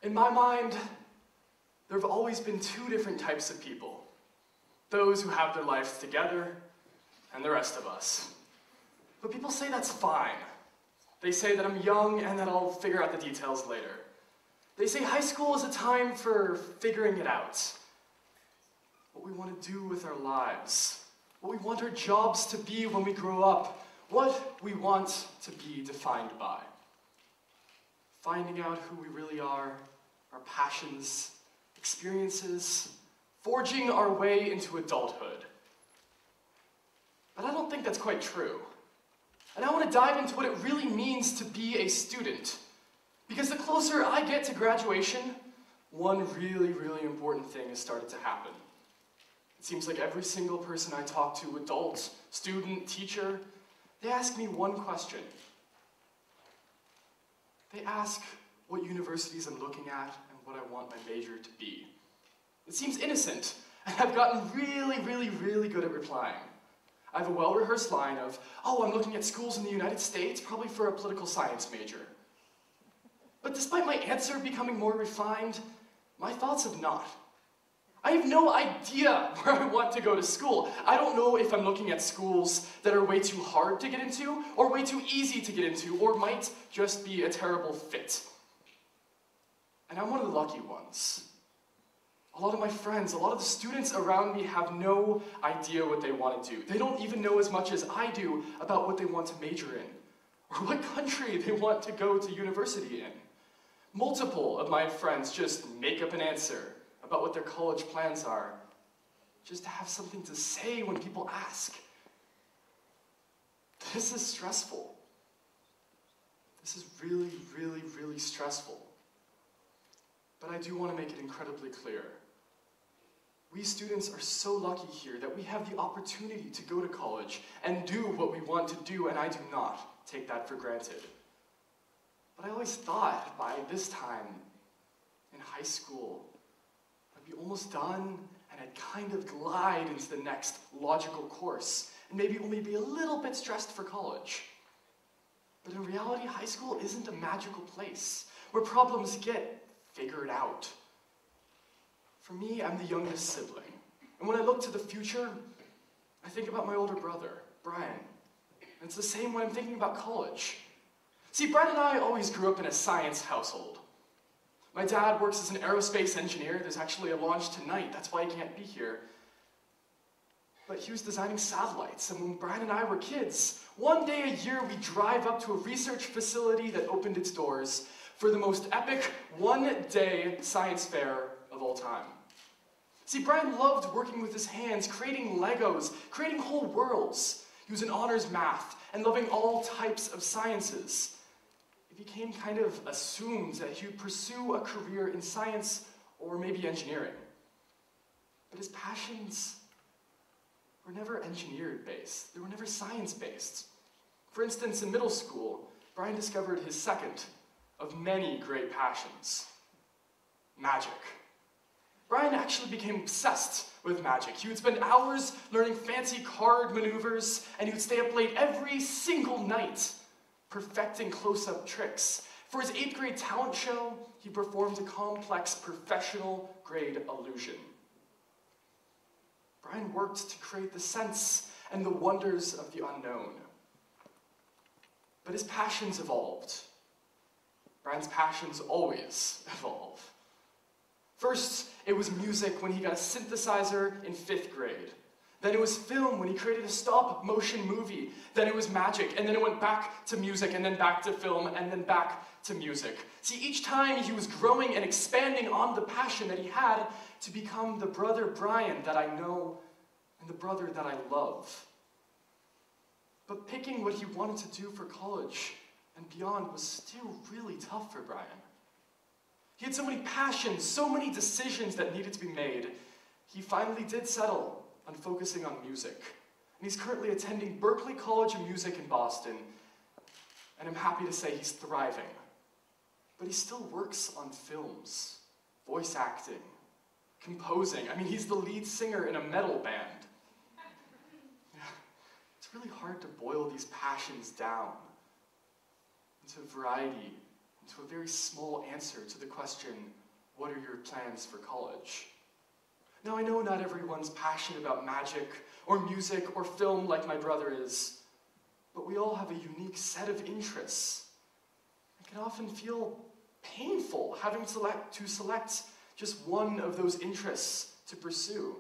In my mind, there have always been two different types of people. Those who have their lives together, and the rest of us. But people say that's fine. They say that I'm young and that I'll figure out the details later. They say high school is a time for figuring it out. What we want to do with our lives. What we want our jobs to be when we grow up. What we want to be defined by. Finding out who we really are, our passions, experiences, forging our way into adulthood. But I don't think that's quite true. And I want to dive into what it really means to be a student. Because the closer I get to graduation, one really, really important thing has started to happen. It seems like every single person I talk to, adult, student, teacher, they ask me one question. They ask what universities I'm looking at and what I want my major to be. It seems innocent, and I've gotten really, really, really good at replying. I have a well-rehearsed line of, oh, I'm looking at schools in the United States, probably for a political science major. But despite my answer becoming more refined, my thoughts have not. I have no idea where I want to go to school. I don't know if I'm looking at schools that are way too hard to get into, or way too easy to get into, or might just be a terrible fit. And I'm one of the lucky ones. A lot of my friends, a lot of the students around me have no idea what they want to do. They don't even know as much as I do about what they want to major in, or what country they want to go to university in. Multiple of my friends just make up an answer about what their college plans are, just to have something to say when people ask. This is stressful. This is really, really, really stressful. But I do want to make it incredibly clear. We students are so lucky here that we have the opportunity to go to college and do what we want to do, and I do not take that for granted. But I always thought by this time in high school, I'd be almost done and I'd kind of glide into the next logical course and maybe only be a little bit stressed for college. But in reality, high school isn't a magical place where problems get figured out. For me, I'm the youngest sibling. And when I look to the future, I think about my older brother, Brian. And it's the same when I'm thinking about college. See, Brian and I always grew up in a science household. My dad works as an aerospace engineer. There's actually a launch tonight. That's why he can't be here. But he was designing satellites, and when Brian and I were kids, one day a year we drive up to a research facility that opened its doors for the most epic one-day science fair of all time. See, Brian loved working with his hands, creating Legos, creating whole worlds. He was in honors math and loving all types of sciences. It became kind of assumed that he would pursue a career in science or maybe engineering. But his passions were never engineer-based. They were never science-based. For instance, in middle school, Brian discovered his second of many great passions: magic. Brian actually became obsessed with magic. He would spend hours learning fancy card maneuvers, and he would stay up late every single night, perfecting close-up tricks. For his 8th grade talent show, he performed a complex professional-grade illusion. Brian worked to create the sense and the wonders of the unknown. But his passions evolved. Brian's passions always evolve. First, it was music when he got a synthesizer in 5th grade. Then it was film when he created a stop-motion movie. Then it was magic, and then it went back to music, and then back to film, and then back to music. See, each time he was growing and expanding on the passion that he had to become the brother Brian that I know and the brother that I love. But picking what he wanted to do for college and beyond was still really tough for Brian. He had so many passions, so many decisions that needed to be made. He finally did settle on focusing on music. And he's currently attending Berklee College of Music in Boston. And I'm happy to say he's thriving. But he still works on films, voice acting, composing. I mean, he's the lead singer in a metal band. Yeah, it's really hard to boil these passions down into variety into a very small answer to the question, what are your plans for college? Now, I know not everyone's passionate about magic or music or film like my brother is, but we all have a unique set of interests. It can often feel painful having to select just one of those interests to pursue.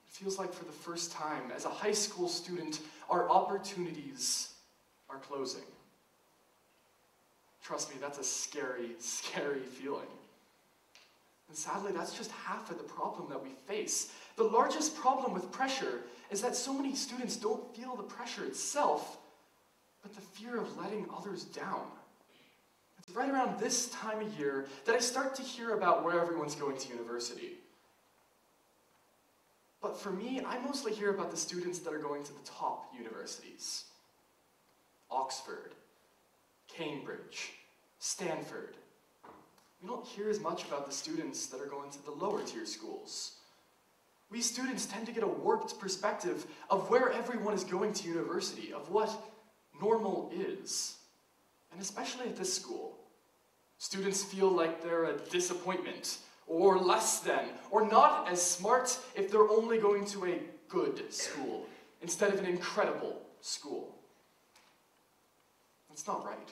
It feels like for the first time, as a high school student, our opportunities are closing. Trust me, that's a scary, scary feeling. And sadly, that's just half of the problem that we face. The largest problem with pressure is that so many students don't feel the pressure itself, but the fear of letting others down. It's right around this time of year that I start to hear about where everyone's going to university. But for me, I mostly hear about the students that are going to the top universities. Oxford, Cambridge, Stanford. We don't hear as much about the students that are going to the lower tier schools. We students tend to get a warped perspective of where everyone is going to university, of what normal is. And especially at this school, students feel like they're a disappointment, or less than, or not as smart if they're only going to a good school instead of an incredible school. That's not right.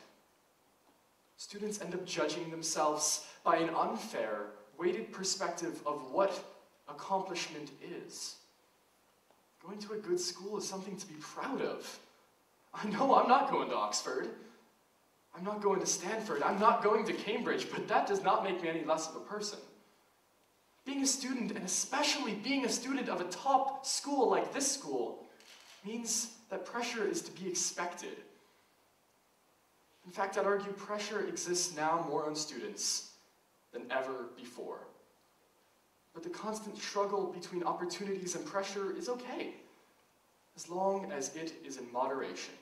Students end up judging themselves by an unfair, weighted perspective of what accomplishment is. Going to a good school is something to be proud of. I know I'm not going to Oxford. I'm not going to Stanford. I'm not going to Cambridge, but that does not make me any less of a person. Being a student, and especially being a student of a top school like this school, means that pressure is to be expected. In fact, I'd argue pressure exists now more on students than ever before. But the constant struggle between opportunities and pressure is okay, as long as it is in moderation.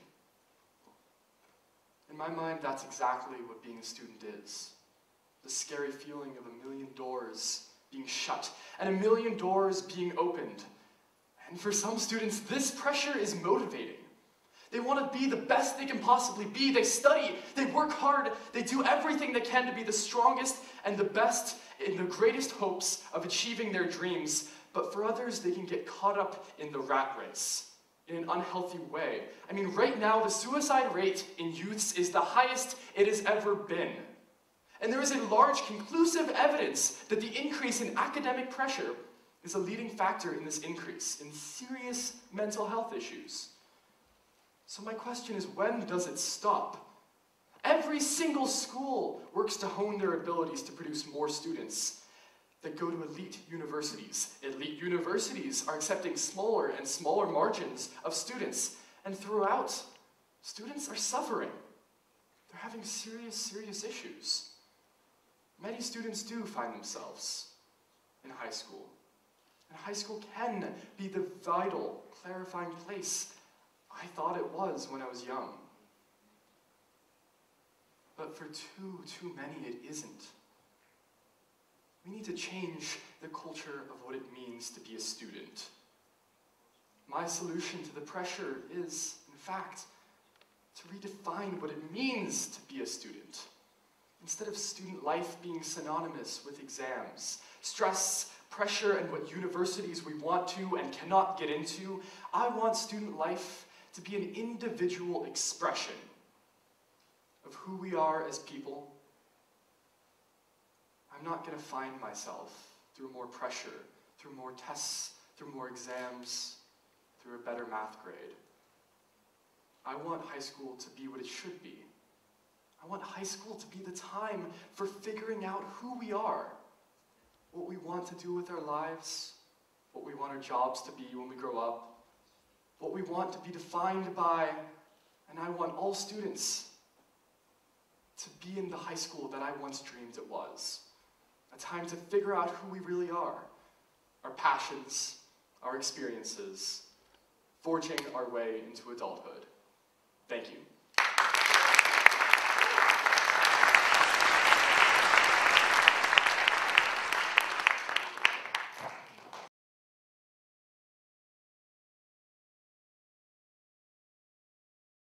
In my mind, that's exactly what being a student is. The scary feeling of a million doors being shut and a million doors being opened. And for some students, this pressure is motivating. They want to be the best they can possibly be. They study, they work hard, they do everything they can to be the strongest and the best in the greatest hopes of achieving their dreams. But for others, they can get caught up in the rat race in an unhealthy way. I mean, right now, the suicide rate in youths is the highest it has ever been. And there is a large conclusive evidence that the increase in academic pressure is a leading factor in this increase in serious mental health issues. So my question is, when does it stop? Every single school works to hone their abilities to produce more students that go to elite universities. Elite universities are accepting smaller and smaller margins of students, and throughout, students are suffering. They're having serious, serious issues. Many students do find themselves in high school. And high school can be the vital, clarifying place I thought it was when I was young. But for too many, it isn't. We need to change the culture of what it means to be a student. My solution to the pressure is, in fact, to redefine what it means to be a student. Instead of student life being synonymous with exams, stress, pressure, and what universities we want to and cannot get into, I want student life to be an individual expression of who we are as people. I'm not going to find myself through more pressure, through more tests, through more exams, through a better math grade. I want high school to be what it should be. I want high school to be the time for figuring out who we are, what we want to do with our lives, what we want our jobs to be when we grow up, what we want to be defined by, and I want all students to be in the high school that I once dreamed it was. A time to figure out who we really are, our passions, our experiences, forging our way into adulthood. Thank you.